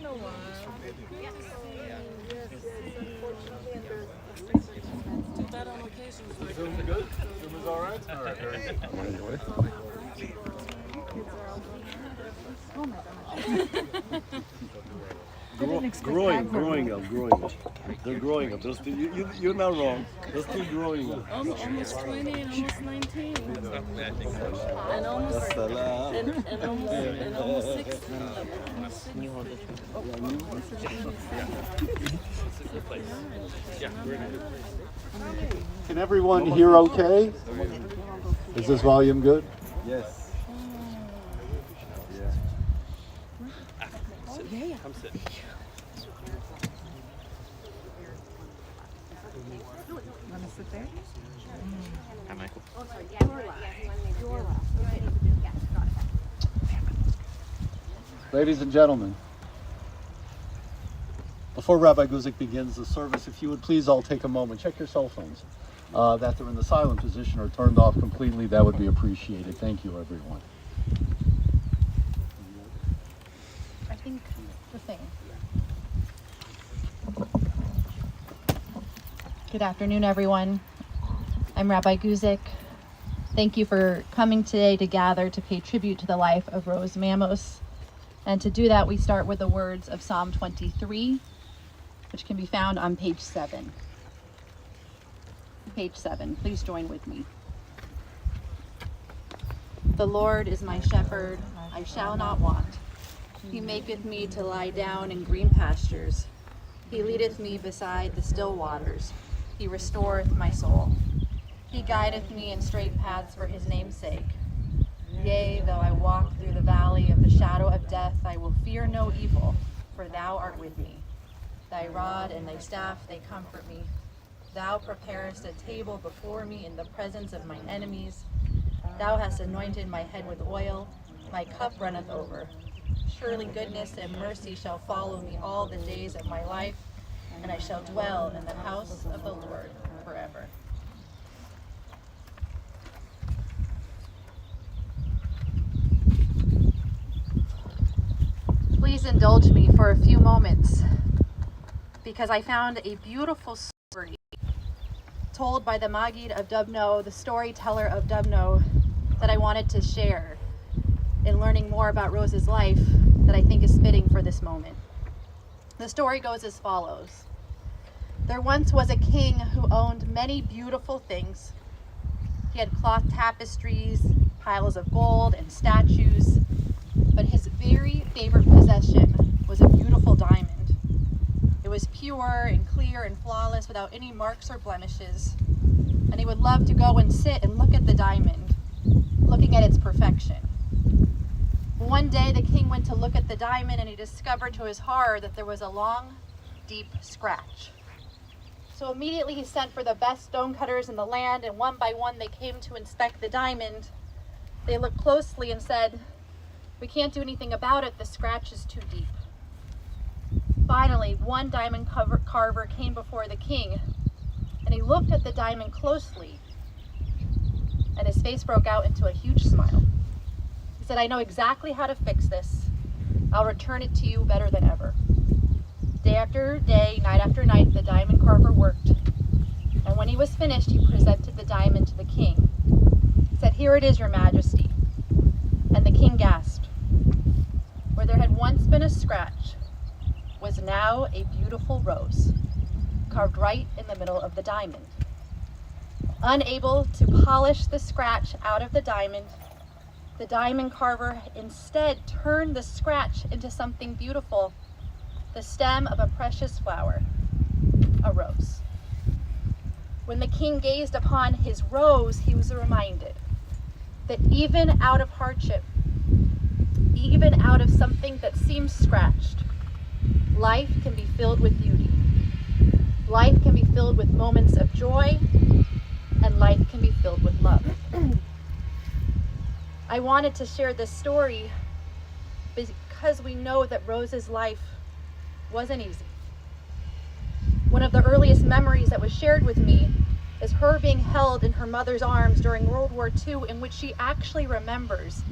a while. Do that on occasions. Zoom good? Zoom is all right? All right, very good. Oh my gosh. Growing up. They're growing up. They're still, you're not wrong. They're still growing up. Almost 20 and almost 19. And almost, and almost 60. Can everyone hear okay? Is this volume good? Yes. Yeah. Come sit. Want to sit there? Hi, Michael. Ladies and gentlemen, before Rabbi Guzik begins the service, if you would please all take a moment, check your cell phones. That they're in the silent position or turned off completely, that would be appreciated. Thank you, everyone. I think the thing. Good afternoon, everyone. I'm Rabbi Guzik. Thank you for coming today to gather to pay tribute to the life of Rose Mamos. And to do that, we start with the words of Psalm 23, which can be found on page 7. Page 7, please join with me. The Lord is my shepherd, I shall not want. He maketh me to lie down in green pastures. He leadeth me beside the still waters. He restoreth my soul. He guideth me in straight paths for his name's sake. Yea, though I walk through the valley of the shadow of death, I will fear no evil, for thou art with me. Thy rod and thy staff, they comfort me. Thou preparest a table before me in the presence of mine enemies. Thou hast anointed my head with oil, my cup runneth over. Surely goodness and mercy shall follow me all the days of my life, and I shall dwell in the house of the Lord forever. Please indulge me for a few moments, because I found a beautiful story told by the Maggid of Dubno, the storyteller of Dubno, that I wanted to share in learning more about Rose's life that I think is fitting for this moment. The story goes as follows. There once was a king who owned many beautiful things. He had cloth tapestries, piles of gold, and statues, but his very favorite possession was a beautiful diamond. It was pure and clear and flawless without any marks or blemishes, and he would love to go and sit and look at the diamond, looking at its perfection. One day the king went to look at the diamond and he discovered to his horror that there was a long, deep scratch. So immediately he sent for the best stonecutters in the land, and one by one they came to inspect the diamond. They looked closely and said, "We can't do anything about it, the scratch is too deep." Finally, one diamond carver came before the king, and he looked at the diamond closely, and his face broke out into a huge smile. He said, "I know exactly how to fix this. I'll return it to you better than ever." Day after day, night after night, the diamond carver worked, and when he was finished, he presented the diamond to the king. He said, "Here it is, your majesty." And the king gasped. Where there had once been a scratch was now a beautiful rose, carved right in the middle of the diamond. Unable to polish the scratch out of the diamond carver instead turned the scratch into something beautiful, the stem of a precious flower, a rose. When the king gazed upon his rose, he was reminded that even out of hardship, even out of something that seems scratched, life can be filled with beauty. Life can be filled with moments of joy, and life can be filled with love. I wanted to share this story because we know that Rose's life wasn't easy. One of the earliest memories that was shared with me is her being held in her mother's arms during World War II, in which she actually remembers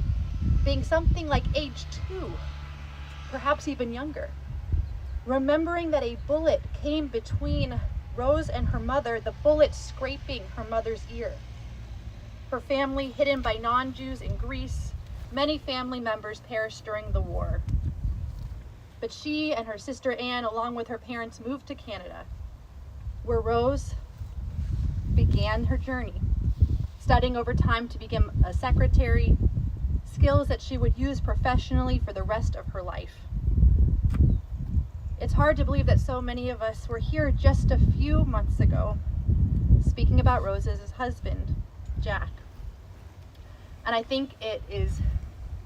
being something like age 2, perhaps even younger. remembering that a bullet came between Rose and her mother, the bullet scraping her mother's ear. Her family hidden by non-Jews in Greece, many family members perished during the war. But she and her sister Anne, along with her parents, moved to Canada, where Rose began her journey, studying over time to become a secretary, skills that she would use professionally for the rest of her life. It's hard to believe that so many of us were here just a few months ago, speaking about Rose's husband, Jack. And I think it is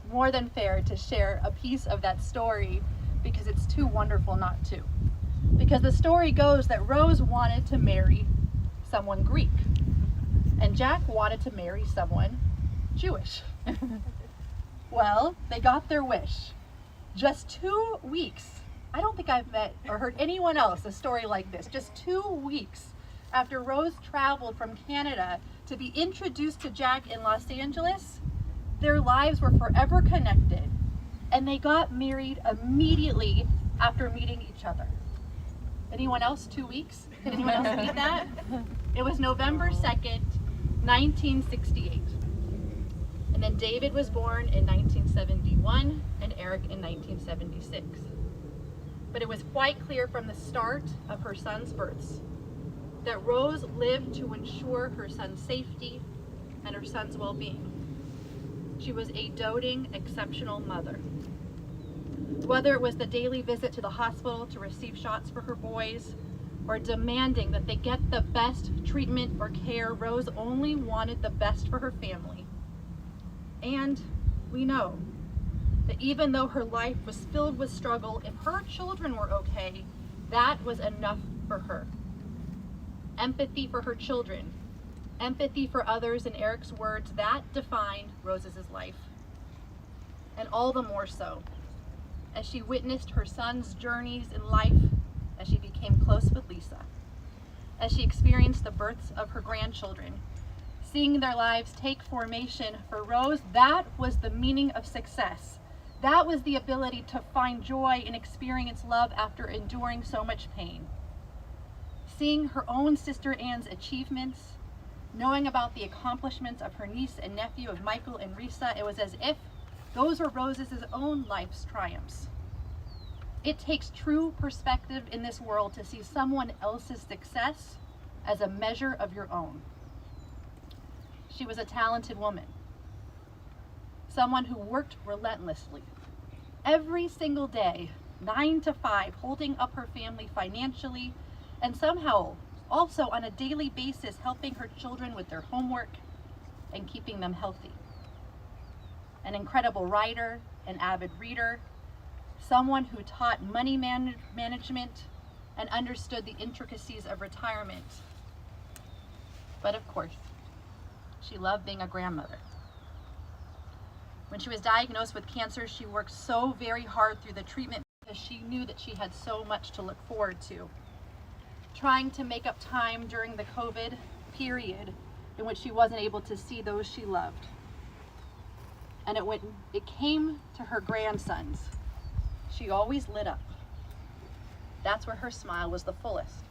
more than fair to share a piece of that story because it's too wonderful not to. Because the story goes that Rose wanted to marry someone Greek, and Jack wanted to marry someone Jewish. Well, they got their wish. Just 2 weeks, I don't think I've met or heard anyone else a story like this, just 2 weeks after Rose traveled from Canada to be introduced to Jack in Los Angeles, their lives were forever connected, and they got married immediately after meeting each other. Anyone else 2 weeks? Can anyone else beat that? It was November 2nd, 1968. And then David was born in 1971 and Eric in 1976. But it was quite clear from the start of her son's births that Rose lived to ensure her son's safety and her son's well-being. She was a doting, exceptional mother. Whether it was the daily visit to the hospital to receive shots for her boys, or demanding that they get the best treatment or care, Rose only wanted the best for her family. And we know that even though her life was filled with struggle, if her children were okay, that was enough for her. Empathy for her children, empathy for others, in Eric's words, that defined Rose's life. And all the more so, as she witnessed her son's journeys in life, as she became close with Lisa, as she experienced the births of her grandchildren, seeing their lives take formation. For Rose, that was the meaning of success. That was the ability to find joy and experience love after enduring so much pain. Seeing her own sister Anne's achievements, knowing about the accomplishments of her niece and nephew of Michael and Risa, it was as if those were Rose's own life's triumphs. It takes true perspective in this world to see someone else's success as a measure of your own. She was a talented woman, someone who worked relentlessly, every single day, 9 to 5, holding up her family financially, and somehow also on a daily basis helping her children with their homework and keeping them healthy. An incredible writer, an avid reader, someone who taught money management and understood the intricacies of retirement. But of course, she loved being a grandmother. When she was diagnosed with cancer, she worked so very hard through the treatment because she knew that she had so much to look forward to. Trying to make up time during the COVID period in which she wasn't able to see those she loved. And when it came to her grandsons, she always lit up. That's where her smile was the fullest.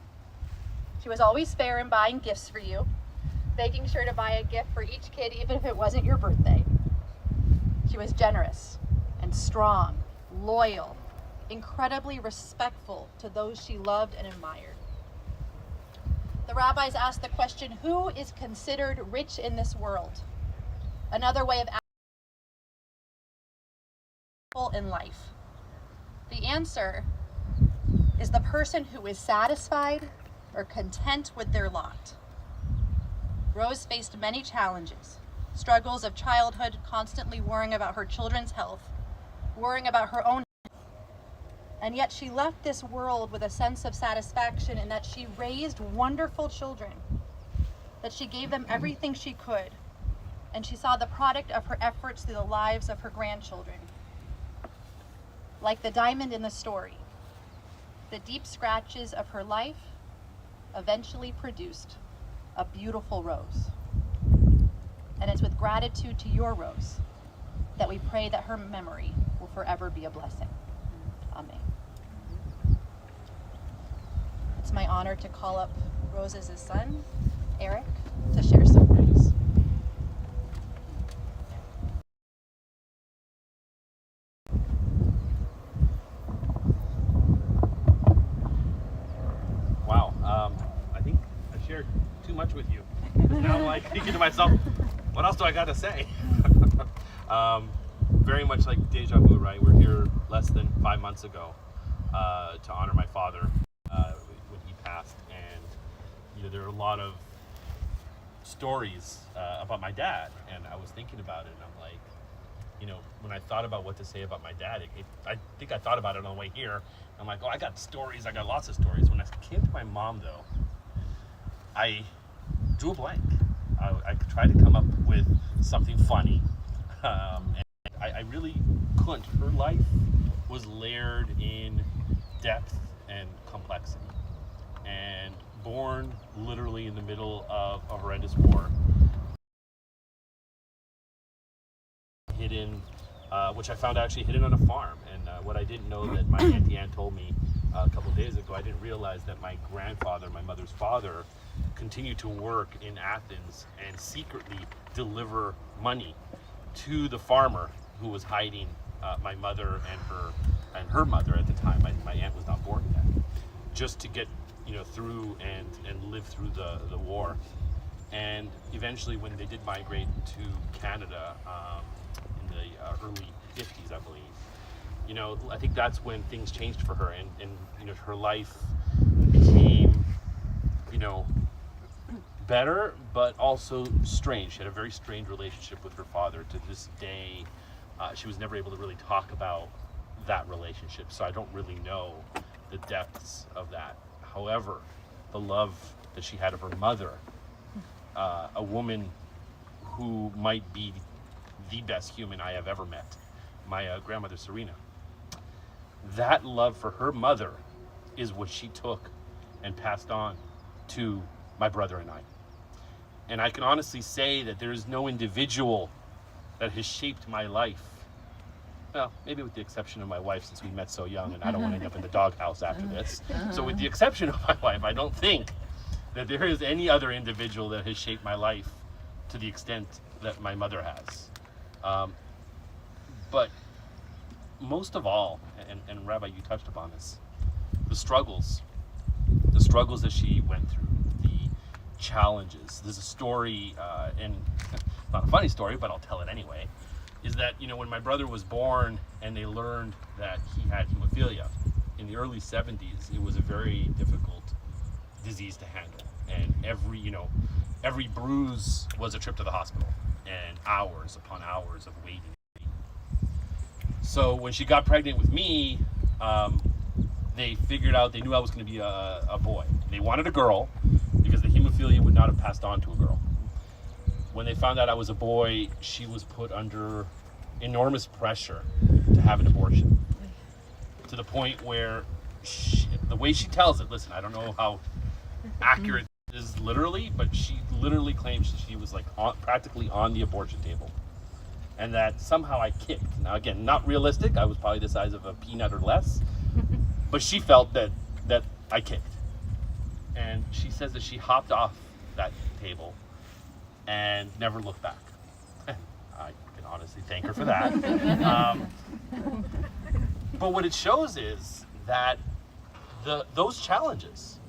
She was always fair in buying gifts for you, making sure to buy a gift for each kid even if it wasn't your birthday. She was generous and strong, loyal, incredibly respectful to those she loved and admired. The rabbis asked the question, who is considered rich in this world? Another way of asking in life. The answer is the person who is satisfied or content with their lot. Rose faced many challenges, struggles of childhood, constantly worrying about her children's health, worrying about her own health. And yet she left this world with a sense of satisfaction in that she raised wonderful children, that she gave them everything she could, and she saw the product of her efforts through the lives of her grandchildren. Like the diamond in the story, the deep scratches of her life eventually produced a beautiful rose. And it's with gratitude to your Rose that we pray that her memory will forever be a blessing. Amen. it's my honor to call up Rose's son, Eric, to share some words. Wow, I think I shared too much with you. Now I'm like thinking to myself, what else do I got to say? Very much like deja vu, right? We're here less than 5 months ago to honor my father when he passed, and there are a lot of stories about my dad, and I was thinking about it, and I'm like, when I thought about what to say about my dad, I think I thought about it on the way here. I'm like, oh, I got stories. I got lots of stories. When I came to my mom, though, I drew a blank. I tried to come up with something funny, and I really couldn't. Her life was layered in depth and complexity, and born literally in the middle of a horrendous war, hidden, which I found actually hidden on a farm. And what I didn't know that my Auntie Anne told me a couple days ago, I didn't realize that my grandfather, my mother's father, continued to work in Athens and secretly deliver money to the farmer who was hiding my mother and her mother at the time. My aunt was not born yet, just to get through and live through the war. And eventually, when they did migrate to Canada in the early 50s, I believe, I think that's when things changed for her, and her life became better, but also strange. She had a very strange relationship with her father. To this day, she was never able to really talk about that relationship, so I don't really know the depths of that. However, the love that she had of her mother, a woman who might be the best human I have ever met, my grandmother Serena, that love for her mother is what she took and passed on to my brother and I. And I can honestly say that there is no individual that has shaped my life, well, maybe with the exception of my wife, since we met so young, and I don't want to end up in the doghouse after this. So with the exception of my wife, I don't think that there is any other individual that has shaped my life to the extent that my mother has. But most of all, and Rabbi, you touched upon this, the struggles that she went through, the challenges. There's a story, and not a funny story, but I'll tell it anyway, is that, when my brother was born and they learned that he had hemophilia, in the early 70s, it was a very difficult disease to handle. And every bruise was a trip to the hospital and hours upon hours of waiting. So when she got pregnant with me, they knew I was going to be a boy. They wanted a girl because the hemophilia would not have passed on to a girl. When they found out I was a boy, she was put under enormous pressure to have an abortion, to the point where the way she tells it, listen, I don't know how accurate it is literally, but she literally claims she was practically on the abortion table, and that somehow I kicked. Now again, not realistic, I was probably the size of a peanut or less, but she felt that I kicked. And she says that she hopped off that table and never looked back. I can honestly thank her for that. But what it shows is that those challenges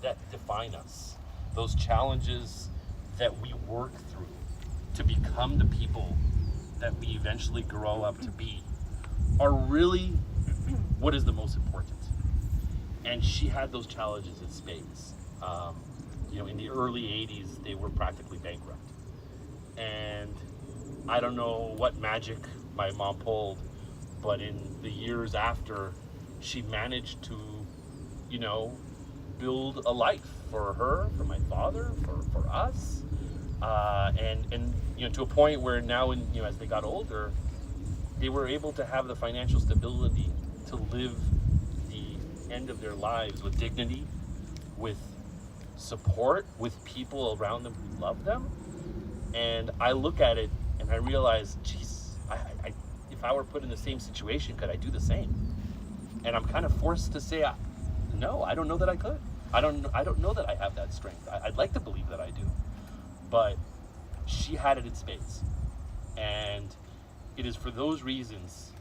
that define us, those challenges that we work through to become the people that we eventually grow up to be, are really what is the most important. And she had those challenges in spades. In the early 80s, they were practically bankrupt. And I don't know what magic my mom pulled, but in the years after, she managed to, build a life for her, for my father, for us. And to a point where now, as they got older, they were able to have the financial stability to live the end of their lives with dignity, with support, with people around them who love them. And I look at it and I realize, geez, if I were put in the same situation, could I do the same? And I'm kind of forced to say no, I don't know that I could. I don't know that I have that strength. I'd like to believe that I do, but she had it in spades, and it is for those reasons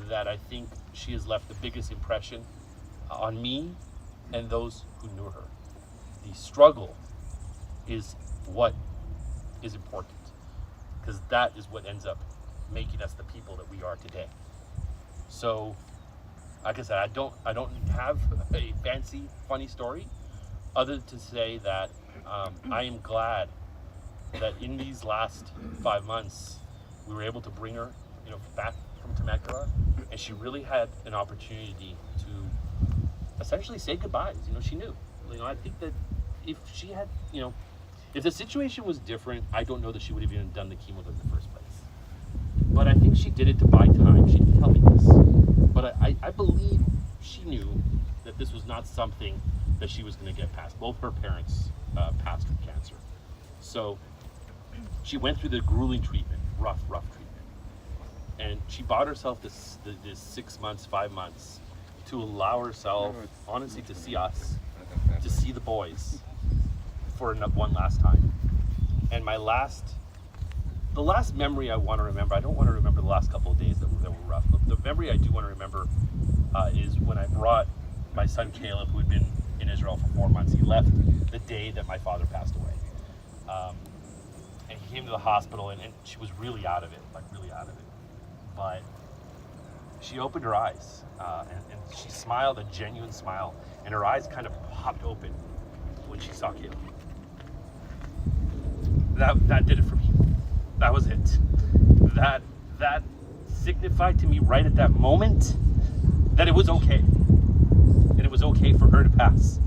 that I think she has left the biggest impression on me and those who knew her. The struggle is what is important, because that is what ends up making us the people that we are today. So, like I said, I don't have a fancy, funny story, other to say that I am glad that in these last 5 months we were able to bring her, back from Temecula, and she really had an opportunity to essentially say goodbyes. She knew. I think that if she had, if the situation was different, I don't know that she would have even done the chemo in the first place. But I think she did it to buy time. She didn't tell me this, but I believe she knew that this was not something that she was going to get past. Both her parents passed from cancer, so she went through the grueling treatment, rough treatment, and she bought herself this 6 months, 5 months to allow herself, honestly, to see us, to see the boys for one last time. And the last memory I want to remember, I don't want to remember the last couple of days that were rough, but the memory I do want to remember is when I brought my son Caleb, who had been in Israel for 4 months. He left the day that my father passed away. And he came to the hospital, and she was really out of it, But she opened her eyes, and she smiled, a genuine smile, and her eyes kind of popped open when she saw Caleb. That did it for me. That was it. That signified to me right at that moment that it was okay. And it was okay for her to pass.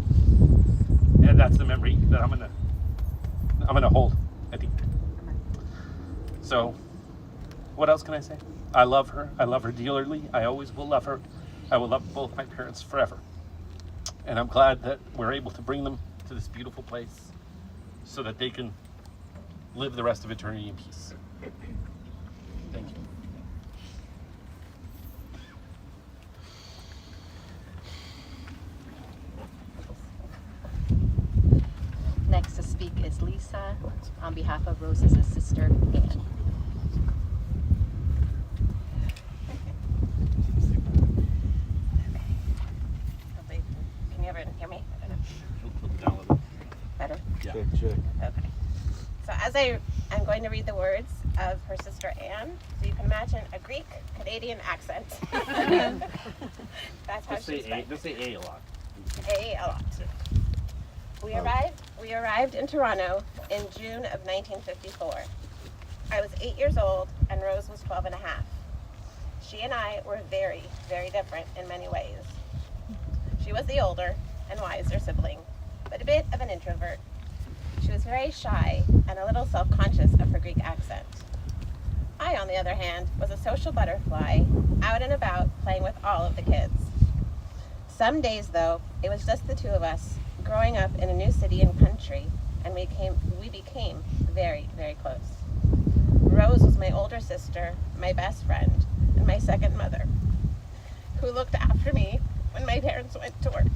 And that's the memory that I'm gonna hold, I think. So, what else can I say? I love her. I love her dearly. I always will love her. I will love both my parents forever. And I'm glad that we're able to bring them to this beautiful place so that they can live the rest of eternity in peace. Thank you. Next to speak is Lisa on behalf of Rose's sister, Anne. Can everyone hear me? I don't know. Down a little. Better? Yeah. Check. Okay. So as I'm going to read the words of her sister Anne, so you can imagine a Greek Canadian accent. That's how she's Just say A a lot. A lot. We arrived in Toronto in June of 1954. I was 8 years old and Rose was 12 and a half. She and I were very, very different in many ways. She was the older and wiser sibling, but a bit of an introvert. She was very shy and a little self-conscious of her Greek accent. I, on the other hand, was a social butterfly, out and about playing with all of the kids. Some days, though, it was just the two of us, growing up in a new city and country, and we became very, very close. Rose was my older sister, my best friend, and my second mother, who looked after me when my parents went to work.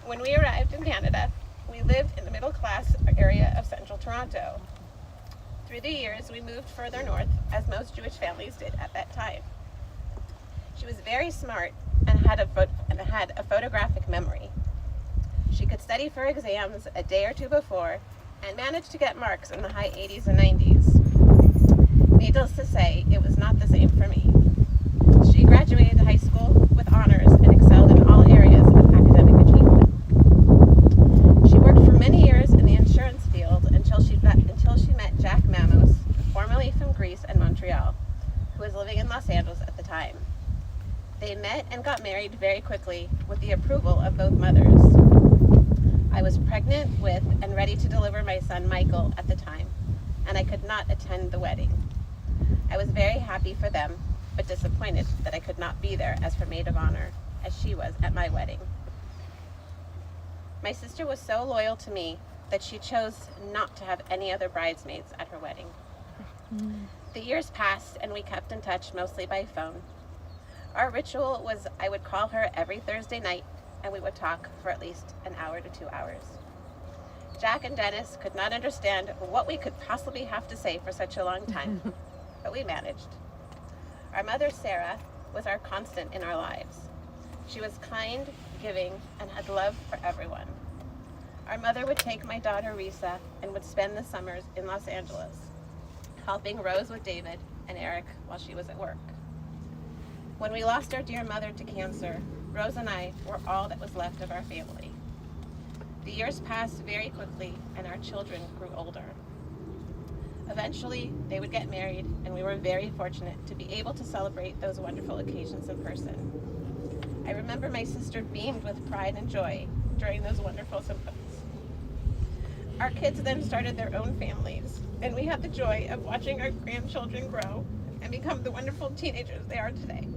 When we arrived in Canada, we lived in the middle-class area of central Toronto. Through the years, we moved further north, as most Jewish families did at that time. She was very smart and had a photographic memory. She could study for exams a day or two before and managed to get marks in the high 80s and 90s. Needless to say, it was not the same for me. She graduated high school with honors and excelled in all areas of academic achievement. She worked for many years in the insurance field until she met Jack Mamos, formerly from Greece and Montreal, who was living in Los Angeles at the time. They met and got married very quickly with the approval of both mothers. I was pregnant with and ready to deliver my son Michael at the time, and I could not attend the wedding. I was very happy for them, but disappointed that I could not be there as her maid of honor, as she was at my wedding. My sister was so loyal to me that she chose not to have any other bridesmaids at her wedding. The years passed and we kept in touch mostly by phone. Our ritual was I would call her every Thursday night and we would talk for at least an hour to 2 hours. Jack and Dennis could not understand what we could possibly have to say for such a long time, but we managed. Our mother, Sarah, was our constant in our lives. She was kind, giving, and had love for everyone. Our mother would take my daughter, Risa, and would spend the summers in Los Angeles, helping Rose with David and Eric while she was at work. When we lost our dear mother to cancer, Rose and I were all that was left of our family. The years passed very quickly and our children grew older. Eventually, they would get married and we were very fortunate to be able to celebrate those wonderful occasions in person. I remember my sister beamed with pride and joy during those wonderful symposiums. Our kids then started their own families, and we had the joy of watching our grandchildren grow and become the wonderful teenagers they are today.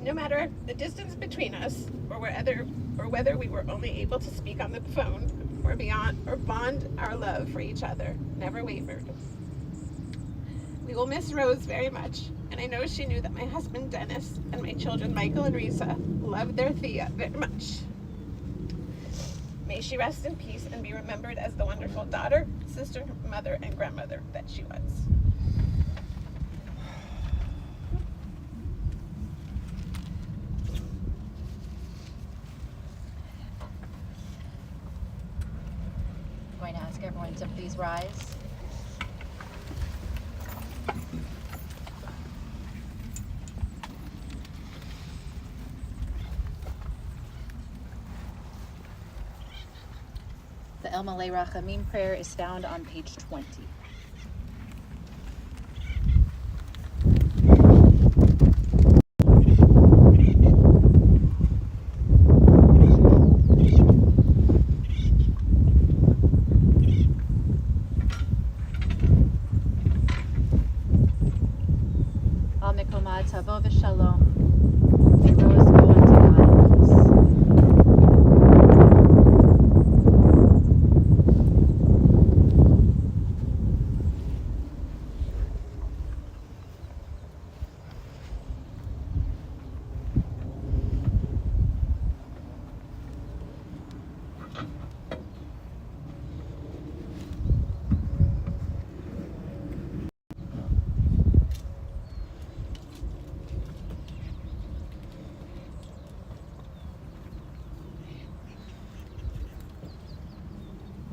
No matter the distance between us, or whether we were only able to speak on the phone or bond, our love for each other never wavered. We will miss Rose very much, and I know she knew that my husband Dennis and my children Michael and Risa loved their Thea very much. May she rest in peace and be remembered as the wonderful daughter, sister, mother, and grandmother that she was. I'm going to ask everyone to please rise. The El Malay Rachamim prayer is found on page 20. Al Mekomad Tavo V'Shalom. May Rose go unto God in peace.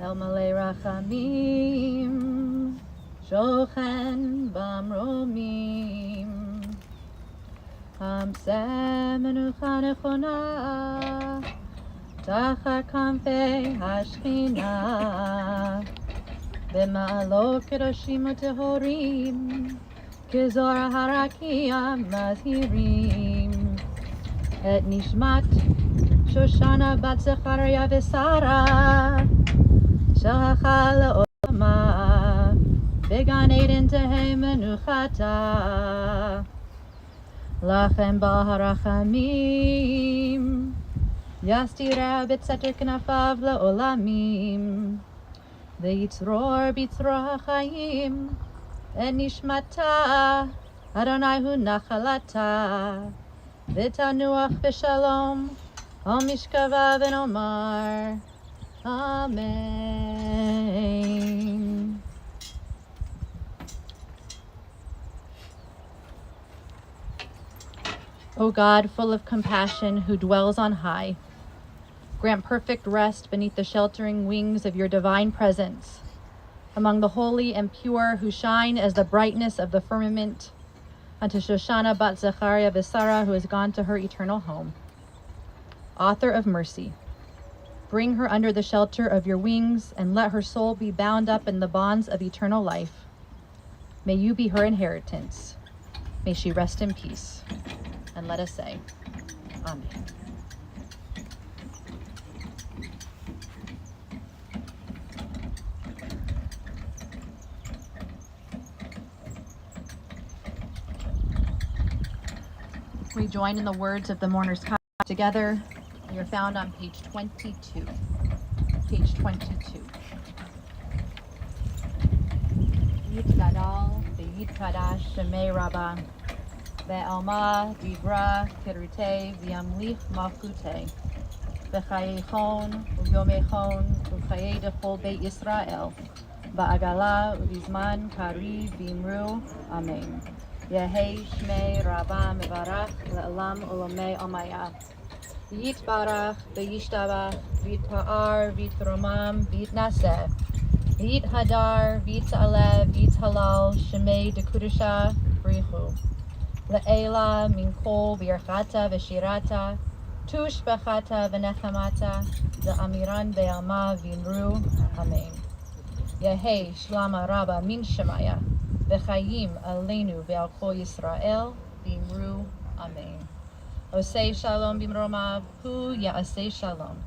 El Malay Rachamim, Shochen Bamromim, Hamseh Menucha Nechona, Tachar Kanfei Hashchina, B'ma'alot Kedoshim U'Tehorim, Kizor Harakia Mazhirim, Et Nishmat Shoshana Bat Zechariah V'Sara, Shachal Olama, Began Eden Tehe Menuchata, Lachem Baharachamim, Yastira B'Tzeter Knafav Le'olamim, V'Yitzror B'Yitzror HaChaim, Et Nishmata, Adonai Hu Nachalata, V'Tanuach B'Shalom, Al Mishkava V'Nomar, Amen. O God, full of compassion, who dwells on high, grant perfect rest beneath the sheltering wings of your divine presence, among the holy and pure who shine as the brightness of the firmament, unto Shoshana Bat Zechariah V'Sara, who has gone to her eternal home. Author of mercy, bring her under the shelter of your wings, and let her soul be bound up in the bonds of eternal life. May you be her inheritance. May she rest in peace. And let us say, Amen. We join in the words of the mourner's Kaddish together. You're found on page 22. Page 22. Yitgadal v'yitkadash shemei Rabbah. Ve'alma dibra kirute v'yamlich malchute. V'chayechon u'yomechon u'chaye dechol Beit Yisrael. Ba'agala u'bizman kari v'imru. Amen. Yehei shmei rabba mevarach le'elam olamei amaya. Yitbarach v'yishtabach v'yitpa'ar v'yitromam v'yitnaseh. V'yithadar v'yitzaleh v'yithalal shemei dekudusha brichu. Le'ela minkol v'yarchata v'shirata. Tush b'chata v'nechamata. Ve'amiran be'alma v'imru. Amen. Yehei shlama rabba min shemaya. V'chayim aleinu ve'al kol Yisrael v'imru. Amen. Osei shalom b'mromav hu ya'asei shalom.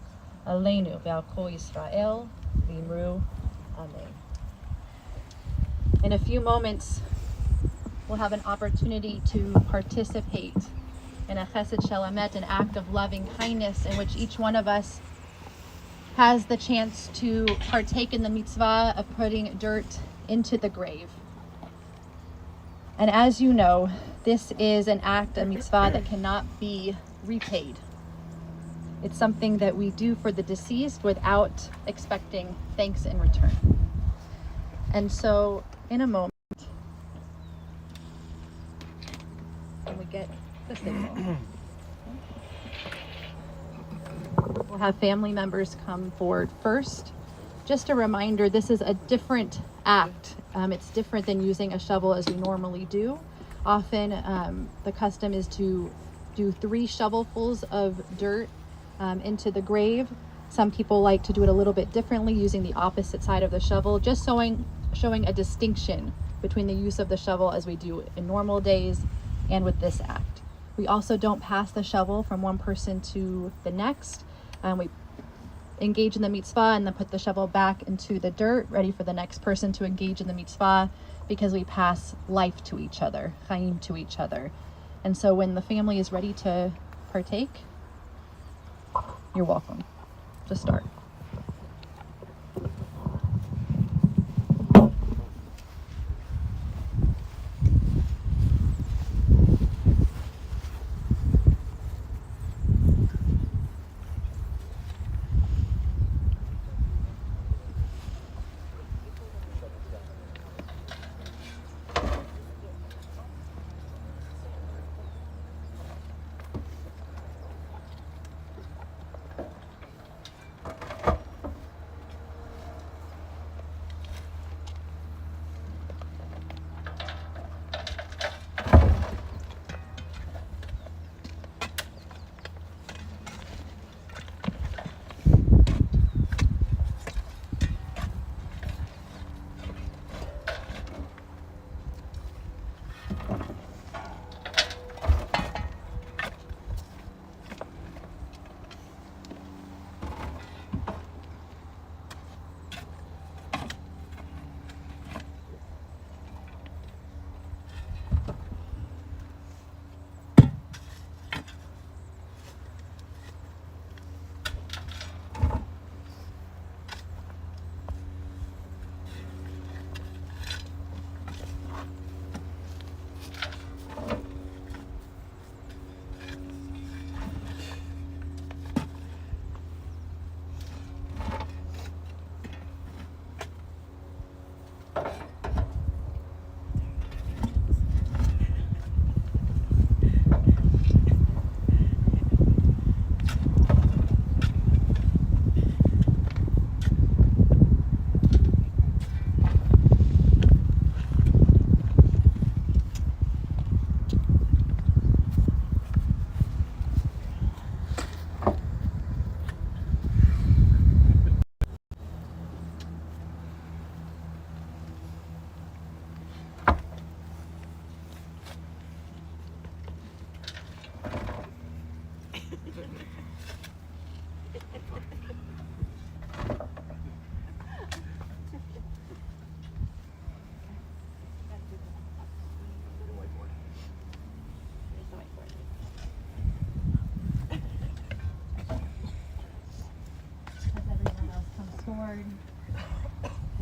Aleinu ve'al kol Yisrael v'imru. Amen. In a few moments, we'll have an opportunity to participate in a chesed shel emet, an act of loving kindness in which each one of us has the chance to partake in the mitzvah of putting dirt into the grave. And as you know, this is an act, a mitzvah that cannot be repaid. It's something that we do for the deceased without expecting thanks in return. And so, in a moment, when we get the signal, we'll have family members come forward first. Just a reminder, this is a different act. It's different than using a shovel as we normally do. Often, the custom is to do 3 shovelfuls of dirt into the grave. Some people like to do it a little bit differently, using the opposite side of the shovel, just showing a distinction between the use of the shovel as we do in normal days and with this act. We also don't pass the shovel from one person to the next. We engage in the mitzvah and then put the shovel back into the dirt, ready for the next person to engage in the mitzvah, because we pass life to each other, chaim to each other. And so when the family is ready to partake, you're welcome to start.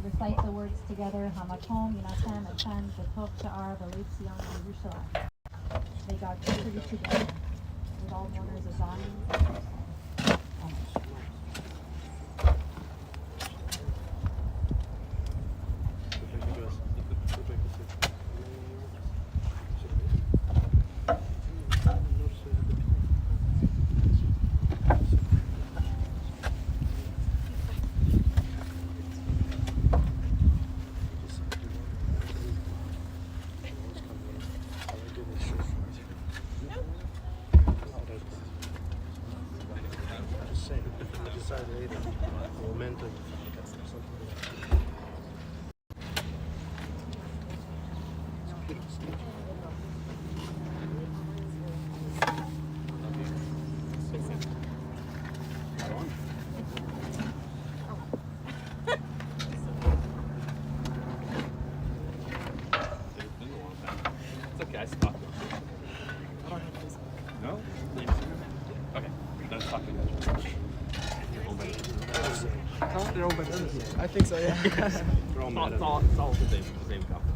Recite the words together. Hamakom Yinatem Eten V'Tov Sha'ar V'Leitzion Yerushalayim. they got pretty together with all mothers of Zion. It's okay, I stopped. No? Okay, let's talk to They're all better. I think so, yeah. It's all the same cup.